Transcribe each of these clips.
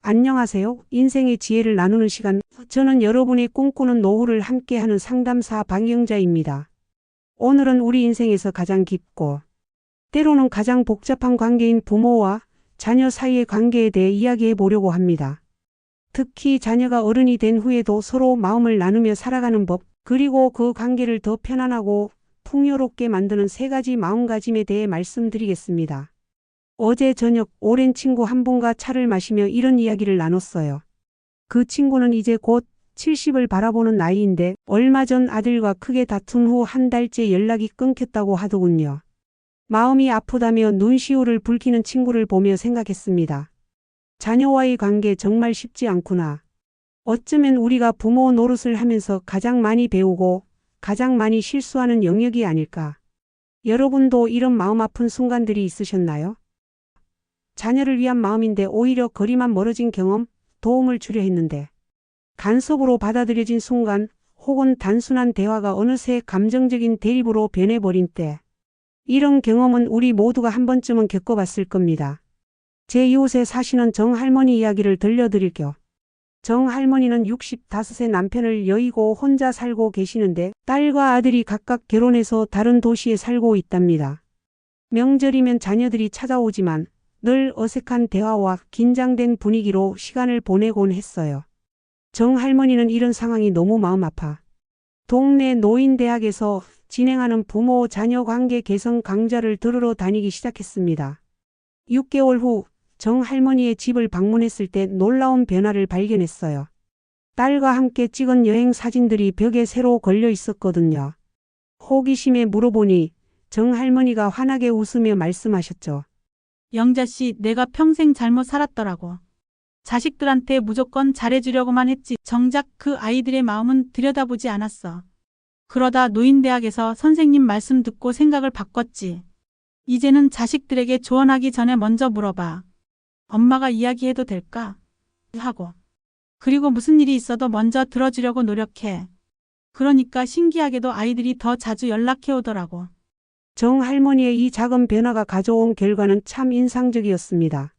안녕하세요. 인생의 지혜를 나누는 시간. 저는 여러분의 꿈꾸는 노후를 함께하는 상담사 박영자입니다. 오늘은 우리 인생에서 가장 깊고 때로는 가장 복잡한 관계인 부모와 자녀 사이의 관계에 대해 이야기해 보려고 합니다. 특히 자녀가 어른이 된 후에도 서로 마음을 나누며 살아가는 법, 그리고 그 관계를 더 편안하고 풍요롭게 만드는 3가지 마음가짐에 대해 말씀드리겠습니다. 어제 저녁 오랜 친구 한 분과 차를 마시며 이런 이야기를 나눴어요. 그 친구는 이제 곧 70을 바라보는 나이인데 얼마 전 아들과 크게 다툰 후 한 달째 연락이 끊겼다고 하더군요. 마음이 아프다며 눈시울을 붉히는 친구를 보며 생각했습니다. 자녀와의 관계 정말 쉽지 않구나. 어쩌면 우리가 부모 노릇을 하면서 가장 많이 배우고 가장 많이 실수하는 영역이 아닐까. 여러분도 이런 마음 아픈 순간들이 있으셨나요? 자녀를 위한 마음인데 오히려 거리만 멀어진 경험, 도움을 주려 했는데 간섭으로 받아들여진 순간 혹은 단순한 대화가 어느새 감정적인 대립으로 변해버린 때, 이런 경험은 우리 모두가 한 번쯤은 겪어봤을 겁니다. 제 이웃에 사시는 정할머니 이야기를 들려드릴게요. 정할머니는 65세 남편을 여의고 혼자 살고 계시는데 딸과 아들이 각각 결혼해서 다른 도시에 살고 있답니다. 명절이면 자녀들이 찾아오지만 늘 어색한 대화와 긴장된 분위기로 시간을 보내곤 했어요. 정할머니는 이런 상황이 너무 마음 아파 동네 노인대학에서 진행하는 부모 자녀 관계 개선 강좌를 들으러 다니기 시작했습니다. 6개월 후 정할머니의 집을 방문했을 때 놀라운 변화를 발견했어요. 딸과 함께 찍은 여행 사진들이 벽에 새로 걸려 있었거든요. 호기심에 물어보니 정할머니가 환하게 웃으며 말씀하셨죠. 영자씨, 내가 평생 잘못 살았더라고. 자식들한테 무조건 잘해주려고만 했지 정작 그 아이들의 마음은 들여다보지 않았어. 그러다 노인대학에서 선생님 말씀 듣고 생각을 바꿨지. 이제는 자식들에게 조언하기 전에 먼저 물어봐. 엄마가 이야기해도 될까? 하고. 그리고 무슨 일이 있어도 먼저 들어주려고 노력해. 그러니까 신기하게도 아이들이 더 자주 연락해 오더라고. 정할머니의 이 작은 변화가 가져온 결과는 참 인상적이었습니다.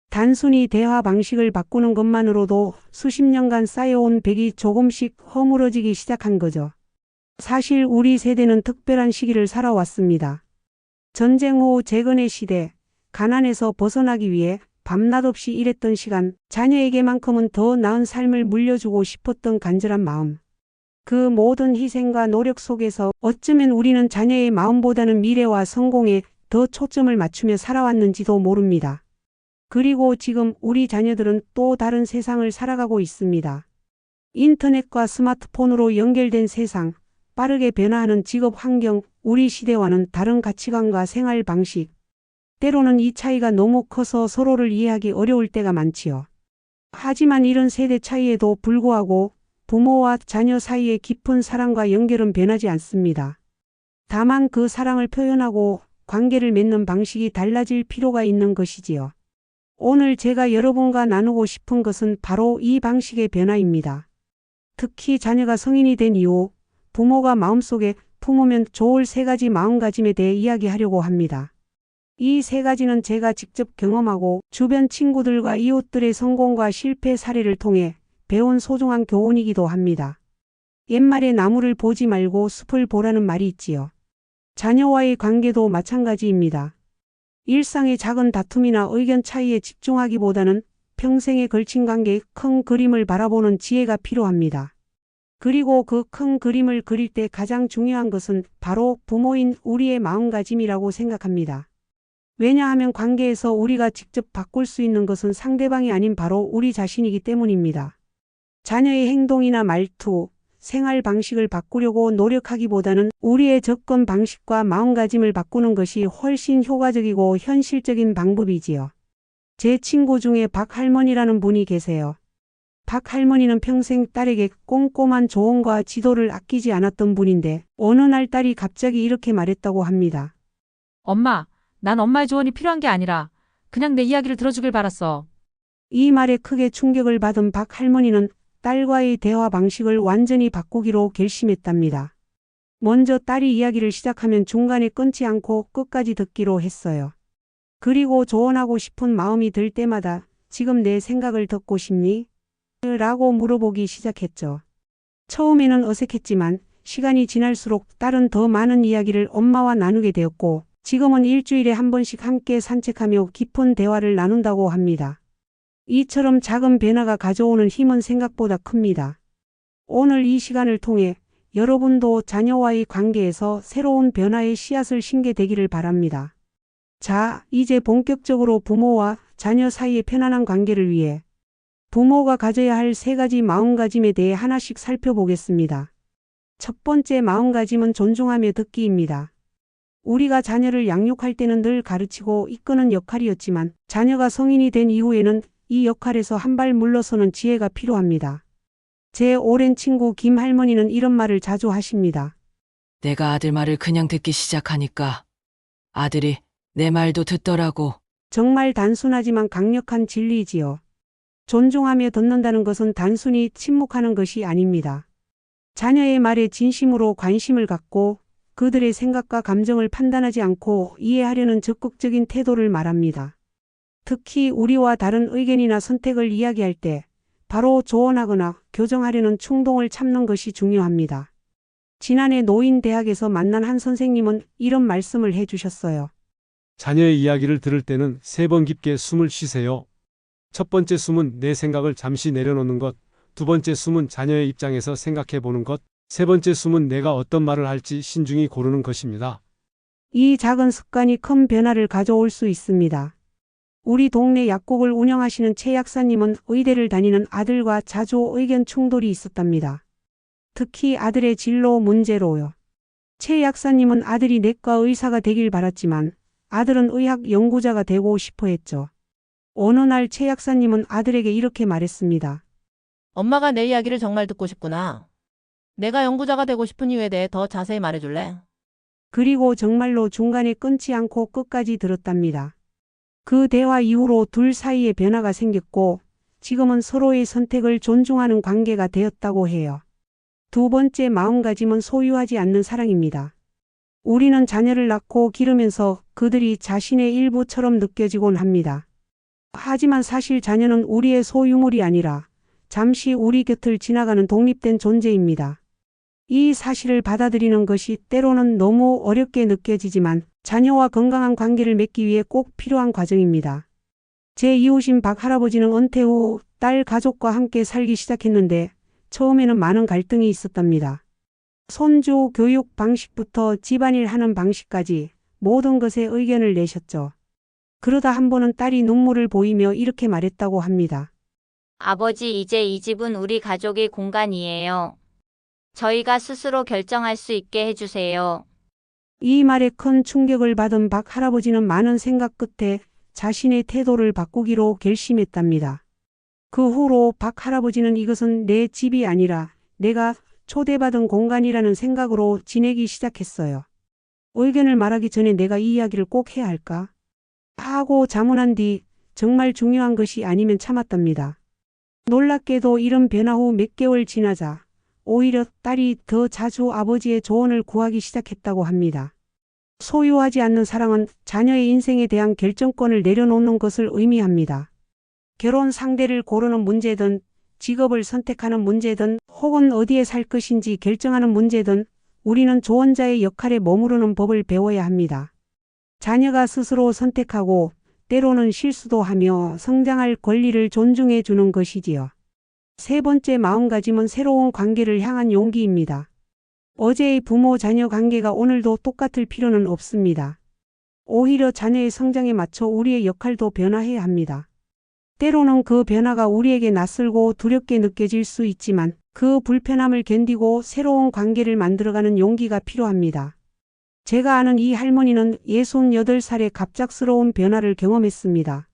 단순히 대화 방식을 바꾸는 것만으로도 수십 년간 쌓여온 벽이 조금씩 허물어지기 시작한 거죠. 사실 우리 세대는 특별한 시기를 살아왔습니다. 전쟁 후 재건의 시대, 가난에서 벗어나기 위해 밤낮 없이 일했던 시간, 자녀에게만큼은 더 나은 삶을 물려주고 싶었던 간절한 마음. 그 모든 희생과 노력 속에서 어쩌면 우리는 자녀의 마음보다는 미래와 성공에 더 초점을 맞추며 살아왔는지도 모릅니다. 그리고 지금 우리 자녀들은 또 다른 세상을 살아가고 있습니다. 인터넷과 스마트폰으로 연결된 세상, 빠르게 변화하는 직업 환경, 우리 시대와는 다른 가치관과 생활 방식. 때로는 이 차이가 너무 커서 서로를 이해하기 어려울 때가 많지요. 하지만 이런 세대 차이에도 불구하고 부모와 자녀 사이의 깊은 사랑과 연결은 변하지 않습니다. 다만 그 사랑을 표현하고 관계를 맺는 방식이 달라질 필요가 있는 것이지요. 오늘 제가 여러분과 나누고 싶은 것은 바로 이 방식의 변화입니다. 특히 자녀가 성인이 된 이후 부모가 마음속에 품으면 좋을 3가지 마음가짐에 대해 이야기하려고 합니다. 이 3가지는 제가 직접 경험하고 주변 친구들과 이웃들의 성공과 실패 사례를 통해 배운 소중한 교훈이기도 합니다. 옛말에 나무를 보지 말고 숲을 보라는 말이 있지요. 자녀와의 관계도 마찬가지입니다. 일상의 작은 다툼이나 의견 차이에 집중하기보다는 평생에 걸친 관계의 큰 그림을 바라보는 지혜가 필요합니다. 그리고 그 큰 그림을 그릴 때 가장 중요한 것은 바로 부모인 우리의 마음가짐이라고 생각합니다. 왜냐하면 관계에서 우리가 직접 바꿀 수 있는 것은 상대방이 아닌 바로 우리 자신이기 때문입니다. 자녀의 행동이나 말투, 생활 방식을 바꾸려고 노력하기보다는 우리의 접근 방식과 마음가짐을 바꾸는 것이 훨씬 효과적이고 현실적인 방법이지요. 제 친구 중에 박 할머니라는 분이 계세요. 박 할머니는 평생 딸에게 꼼꼼한 조언과 지도를 아끼지 않았던 분인데 어느 날 딸이 갑자기 이렇게 말했다고 합니다. 엄마, 난 엄마의 조언이 필요한 게 아니라 그냥 내 이야기를 들어주길 바랐어. 이 말에 크게 충격을 받은 박 할머니는 딸과의 대화 방식을 완전히 바꾸기로 결심했답니다. 먼저 딸이 이야기를 시작하면 중간에 끊지 않고 끝까지 듣기로 했어요. 그리고 조언하고 싶은 마음이 들 때마다 지금 내 생각을 듣고 싶니? 라고 물어보기 시작했죠. 처음에는 어색했지만 시간이 지날수록 딸은 더 많은 이야기를 엄마와 나누게 되었고 지금은 일주일에 한 번씩 함께 산책하며 깊은 대화를 나눈다고 합니다. 이처럼 작은 변화가 가져오는 힘은 생각보다 큽니다. 오늘 이 시간을 통해 여러분도 자녀와의 관계에서 새로운 변화의 씨앗을 심게 되기를 바랍니다. 자, 이제 본격적으로 부모와 자녀 사이의 편안한 관계를 위해 부모가 가져야 할 3가지 마음가짐에 대해 하나씩 살펴보겠습니다. 첫 번째 마음가짐은 존중하며 듣기입니다. 우리가 자녀를 양육할 때는 늘 가르치고 이끄는 역할이었지만 자녀가 성인이 된 이후에는 이 역할에서 한 발 물러서는 지혜가 필요합니다. 제 오랜 친구 김 할머니는 이런 말을 자주 하십니다. 내가 아들 말을 그냥 듣기 시작하니까 아들이 내 말도 듣더라고. 정말 단순하지만 강력한 진리지요. 존중하며 듣는다는 것은 단순히 침묵하는 것이 아닙니다. 자녀의 말에 진심으로 관심을 갖고 그들의 생각과 감정을 판단하지 않고 이해하려는 적극적인 태도를 말합니다. 특히 우리와 다른 의견이나 선택을 이야기할 때 바로 조언하거나 교정하려는 충동을 참는 것이 중요합니다. 지난해 노인대학에서 만난 한 선생님은 이런 말씀을 해주셨어요. 자녀의 이야기를 들을 때는 3번 깊게 숨을 쉬세요. 첫 번째 숨은 내 생각을 잠시 내려놓는 것, 두 번째 숨은 자녀의 입장에서 생각해 보는 것, 세 번째 숨은 내가 어떤 말을 할지 신중히 고르는 것입니다. 이 작은 습관이 큰 변화를 가져올 수 있습니다. 우리 동네 약국을 운영하시는 최 약사님은 의대를 다니는 아들과 자주 의견 충돌이 있었답니다. 특히 아들의 진로 문제로요. 최 약사님은 아들이 내과 의사가 되길 바랐지만 아들은 의학 연구자가 되고 싶어 했죠. 어느 날 최 약사님은 아들에게 이렇게 말했습니다. 엄마가 내 이야기를 정말 듣고 싶구나. 내가 연구자가 되고 싶은 이유에 대해 더 자세히 말해줄래? 그리고 정말로 중간에 끊지 않고 끝까지 들었답니다. 그 대화 이후로 둘 사이에 변화가 생겼고 지금은 서로의 선택을 존중하는 관계가 되었다고 해요. 두 번째 마음가짐은 소유하지 않는 사랑입니다. 우리는 자녀를 낳고 기르면서 그들이 자신의 일부처럼 느껴지곤 합니다. 하지만 사실 자녀는 우리의 소유물이 아니라 잠시 우리 곁을 지나가는 독립된 존재입니다. 이 사실을 받아들이는 것이 때로는 너무 어렵게 느껴지지만 자녀와 건강한 관계를 맺기 위해 꼭 필요한 과정입니다. 제 이웃인 박 할아버지는 은퇴 후 딸 가족과 함께 살기 시작했는데 처음에는 많은 갈등이 있었답니다. 손주 교육 방식부터 집안일 하는 방식까지 모든 것에 의견을 내셨죠. 그러다 한 번은 딸이 눈물을 보이며 이렇게 말했다고 합니다. 아버지, 이제 이 집은 우리 가족의 공간이에요. 저희가 스스로 결정할 수 있게 해주세요. 이 말에 큰 충격을 받은 박 할아버지는 많은 생각 끝에 자신의 태도를 바꾸기로 결심했답니다. 그 후로 박 할아버지는 이것은 내 집이 아니라 내가 초대받은 공간이라는 생각으로 지내기 시작했어요. 의견을 말하기 전에 내가 이 이야기를 꼭 해야 할까? 하고 자문한 뒤 정말 중요한 것이 아니면 참았답니다. 놀랍게도 이런 변화 후 몇 개월 지나자 오히려 딸이 더 자주 아버지의 조언을 구하기 시작했다고 합니다. 소유하지 않는 사랑은 자녀의 인생에 대한 결정권을 내려놓는 것을 의미합니다. 결혼 상대를 고르는 문제든 직업을 선택하는 문제든 혹은 어디에 살 것인지 결정하는 문제든 우리는 조언자의 역할에 머무르는 법을 배워야 합니다. 자녀가 스스로 선택하고 때로는 실수도 하며 성장할 권리를 존중해 주는 것이지요. 세 번째 마음가짐은 새로운 관계를 향한 용기입니다. 어제의 부모-자녀 관계가 오늘도 똑같을 필요는 없습니다. 오히려 자녀의 성장에 맞춰 우리의 역할도 변화해야 합니다. 때로는 그 변화가 우리에게 낯설고 두렵게 느껴질 수 있지만 그 불편함을 견디고 새로운 관계를 만들어가는 용기가 필요합니다. 제가 아는 이 할머니는 68살에 갑작스러운 변화를 경험했습니다.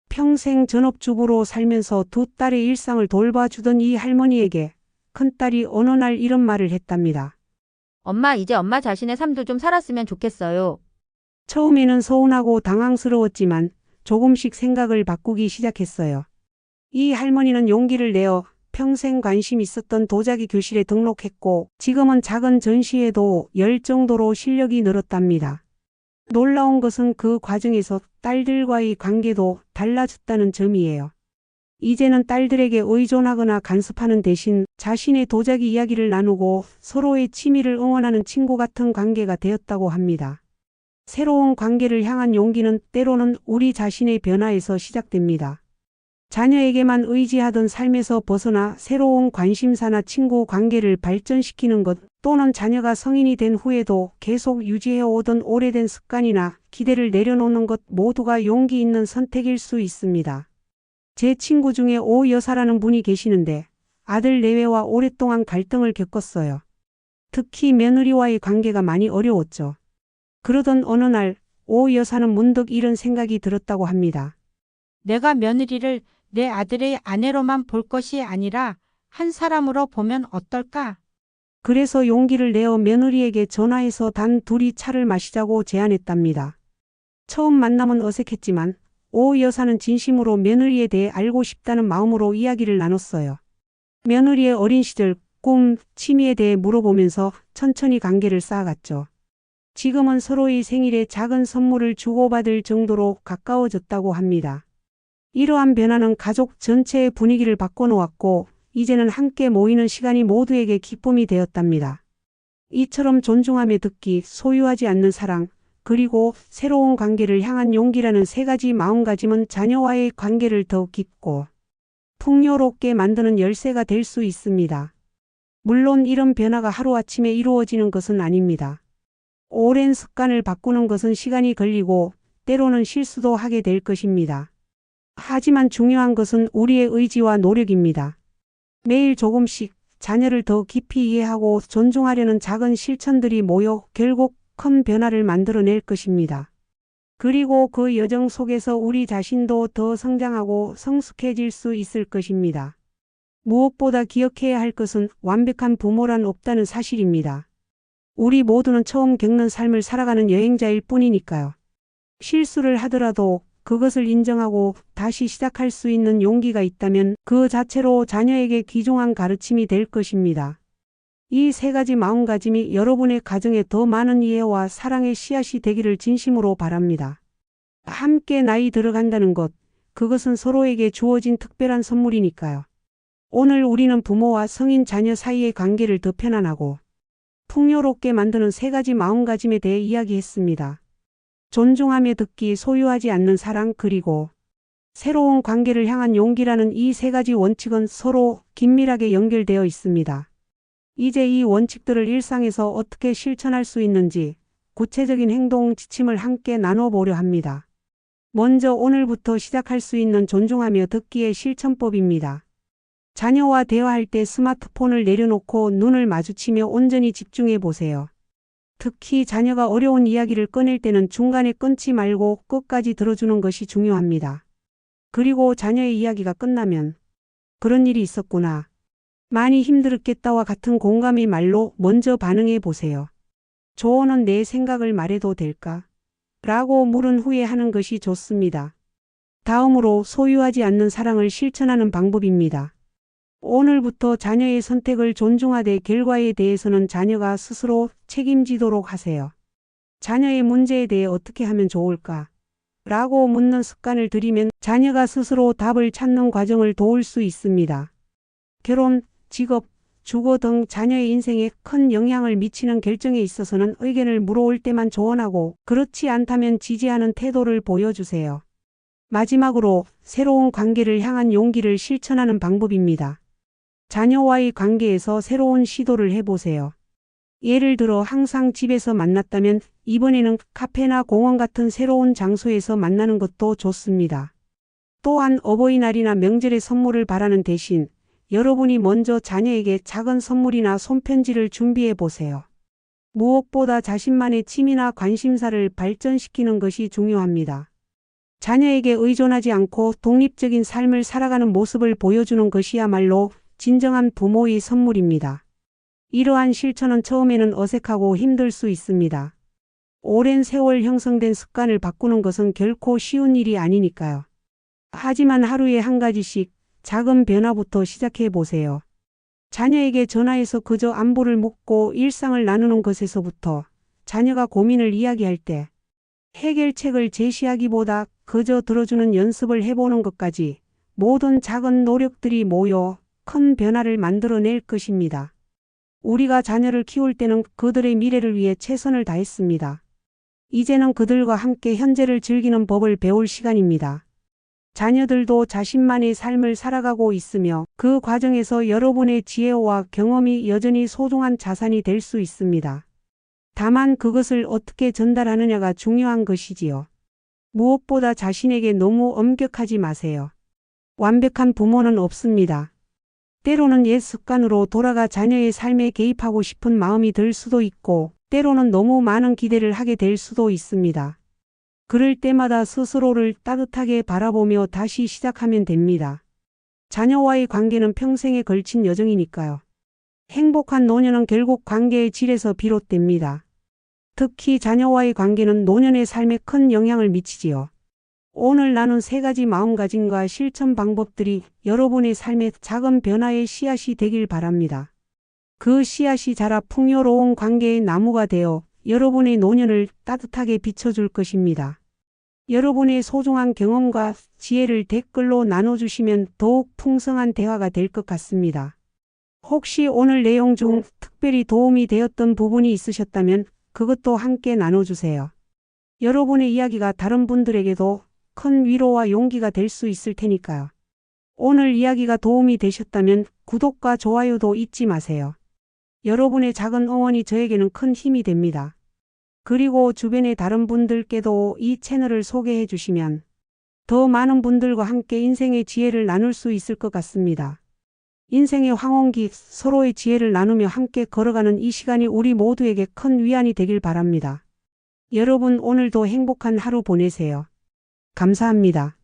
평생 전업주부로 살면서 두 딸의 일상을 돌봐주던 이 할머니에게 큰딸이 어느 날 이런 말을 했답니다. 엄마, 이제 엄마 자신의 삶도 좀 살았으면 좋겠어요. 처음에는 서운하고 당황스러웠지만 조금씩 생각을 바꾸기 시작했어요. 이 할머니는 용기를 내어 평생 관심 있었던 도자기 교실에 등록했고 지금은 작은 전시회도 열 정도로 실력이 늘었답니다. 놀라운 것은 그 과정에서 딸들과의 관계도 달라졌다는 점이에요. 이제는 딸들에게 의존하거나 간섭하는 대신 자신의 도자기 이야기를 나누고 서로의 취미를 응원하는 친구 같은 관계가 되었다고 합니다. 새로운 관계를 향한 용기는 때로는 우리 자신의 변화에서 시작됩니다. 자녀에게만 의지하던 삶에서 벗어나 새로운 관심사나 친구 관계를 발전시키는 것, 또는 자녀가 성인이 된 후에도 계속 유지해오던 오래된 습관이나 기대를 내려놓는 것 모두가 용기 있는 선택일 수 있습니다. 제 친구 중에 오 여사라는 분이 계시는데 아들 내외와 오랫동안 갈등을 겪었어요. 특히 며느리와의 관계가 많이 어려웠죠. 그러던 어느 날 오 여사는 문득 이런 생각이 들었다고 합니다. 내가 며느리를 내 아들의 아내로만 볼 것이 아니라 한 사람으로 보면 어떨까? 그래서 용기를 내어 며느리에게 전화해서 단 둘이 차를 마시자고 제안했답니다. 처음 만남은 어색했지만 오 여사는 진심으로 며느리에 대해 알고 싶다는 마음으로 이야기를 나눴어요. 며느리의 어린 시절, 꿈, 취미에 대해 물어보면서 천천히 관계를 쌓아갔죠. 지금은 서로의 생일에 작은 선물을 주고받을 정도로 가까워졌다고 합니다. 이러한 변화는 가족 전체의 분위기를 바꿔놓았고 이제는 함께 모이는 시간이 모두에게 기쁨이 되었답니다. 이처럼 존중하며 듣기, 소유하지 않는 사랑, 그리고 새로운 관계를 향한 용기라는 세 가지 마음가짐은 자녀와의 관계를 더욱 깊고 풍요롭게 만드는 열쇠가 될 수 있습니다. 물론 이런 변화가 하루아침에 이루어지는 것은 아닙니다. 오랜 습관을 바꾸는 것은 시간이 걸리고 때로는 실수도 하게 될 것입니다. 하지만 중요한 것은 우리의 의지와 노력입니다. 매일 조금씩 자녀를 더 깊이 이해하고 존중하려는 작은 실천들이 모여 결국 큰 변화를 만들어낼 것입니다. 그리고 그 여정 속에서 우리 자신도 더 성장하고 성숙해질 수 있을 것입니다. 무엇보다 기억해야 할 것은 완벽한 부모란 없다는 사실입니다. 우리 모두는 처음 겪는 삶을 살아가는 여행자일 뿐이니까요. 실수를 하더라도 그것을 인정하고 다시 시작할 수 있는 용기가 있다면 그 자체로 자녀에게 귀중한 가르침이 될 것입니다. 이 세 가지 마음가짐이 여러분의 가정에 더 많은 이해와 사랑의 씨앗이 되기를 진심으로 바랍니다. 함께 나이 들어간다는 것, 그것은 서로에게 주어진 특별한 선물이니까요. 오늘 우리는 부모와 성인 자녀 사이의 관계를 더 편안하고 풍요롭게 만드는 세 가지 마음가짐에 대해 이야기했습니다. 존중하며 듣기, 소유하지 않는 사랑, 그리고 새로운 관계를 향한 용기라는 이 세 가지 원칙은 서로 긴밀하게 연결되어 있습니다. 이제 이 원칙들을 일상에서 어떻게 실천할 수 있는지 구체적인 행동 지침을 함께 나눠보려 합니다. 먼저 오늘부터 시작할 수 있는 존중하며 듣기의 실천법입니다. 자녀와 대화할 때 스마트폰을 내려놓고 눈을 마주치며 온전히 집중해 보세요. 특히 자녀가 어려운 이야기를 꺼낼 때는 중간에 끊지 말고 끝까지 들어주는 것이 중요합니다. 그리고 자녀의 이야기가 끝나면 그런 일이 있었구나, 많이 힘들었겠다와 같은 공감의 말로 먼저 반응해 보세요. 조언은 내 생각을 말해도 될까? 라고 물은 후에 하는 것이 좋습니다. 다음으로 소유하지 않는 사랑을 실천하는 방법입니다. 오늘부터 자녀의 선택을 존중하되 결과에 대해서는 자녀가 스스로 책임지도록 하세요. 자녀의 문제에 대해 어떻게 하면 좋을까? 라고 묻는 습관을 들이면 자녀가 스스로 답을 찾는 과정을 도울 수 있습니다. 결혼, 직업, 주거 등 자녀의 인생에 큰 영향을 미치는 결정에 있어서는 의견을 물어올 때만 조언하고 그렇지 않다면 지지하는 태도를 보여주세요. 마지막으로 새로운 관계를 향한 용기를 실천하는 방법입니다. 자녀와의 관계에서 새로운 시도를 해보세요. 예를 들어 항상 집에서 만났다면 이번에는 카페나 공원 같은 새로운 장소에서 만나는 것도 좋습니다. 또한 어버이날이나 명절에 선물을 바라는 대신 여러분이 먼저 자녀에게 작은 선물이나 손편지를 준비해 보세요. 무엇보다 자신만의 취미나 관심사를 발전시키는 것이 중요합니다. 자녀에게 의존하지 않고 독립적인 삶을 살아가는 모습을 보여주는 것이야말로 진정한 부모의 선물입니다. 이러한 실천은 처음에는 어색하고 힘들 수 있습니다. 오랜 세월 형성된 습관을 바꾸는 것은 결코 쉬운 일이 아니니까요. 하지만 하루에 한 가지씩 작은 변화부터 시작해 보세요. 자녀에게 전화해서 그저 안부를 묻고 일상을 나누는 것에서부터 자녀가 고민을 이야기할 때 해결책을 제시하기보다 그저 들어주는 연습을 해보는 것까지 모든 작은 노력들이 모여 큰 변화를 만들어낼 것입니다. 우리가 자녀를 키울 때는 그들의 미래를 위해 최선을 다했습니다. 이제는 그들과 함께 현재를 즐기는 법을 배울 시간입니다. 자녀들도 자신만의 삶을 살아가고 있으며 그 과정에서 여러분의 지혜와 경험이 여전히 소중한 자산이 될 수 있습니다. 다만 그것을 어떻게 전달하느냐가 중요한 것이지요. 무엇보다 자신에게 너무 엄격하지 마세요. 완벽한 부모는 없습니다. 때로는 옛 습관으로 돌아가 자녀의 삶에 개입하고 싶은 마음이 들 수도 있고, 때로는 너무 많은 기대를 하게 될 수도 있습니다. 그럴 때마다 스스로를 따뜻하게 바라보며 다시 시작하면 됩니다. 자녀와의 관계는 평생에 걸친 여정이니까요. 행복한 노년은 결국 관계의 질에서 비롯됩니다. 특히 자녀와의 관계는 노년의 삶에 큰 영향을 미치지요. 오늘 나눈 3가지 마음가짐과 실천 방법들이 여러분의 삶의 작은 변화의 씨앗이 되길 바랍니다. 그 씨앗이 자라 풍요로운 관계의 나무가 되어 여러분의 노년을 따뜻하게 비춰줄 것입니다. 여러분의 소중한 경험과 지혜를 댓글로 나눠주시면 더욱 풍성한 대화가 될 것 같습니다. 혹시 오늘 내용 중 특별히 도움이 되었던 부분이 있으셨다면 그것도 함께 나눠주세요. 여러분의 이야기가 다른 분들에게도 큰 위로와 용기가 될 수 있을 테니까요. 오늘 이야기가 도움이 되셨다면 구독과 좋아요도 잊지 마세요. 여러분의 작은 응원이 저에게는 큰 힘이 됩니다. 그리고 주변의 다른 분들께도 이 채널을 소개해 주시면 더 많은 분들과 함께 인생의 지혜를 나눌 수 있을 것 같습니다. 인생의 황혼기, 서로의 지혜를 나누며 함께 걸어가는 이 시간이 우리 모두에게 큰 위안이 되길 바랍니다. 여러분 오늘도 행복한 하루 보내세요. 감사합니다.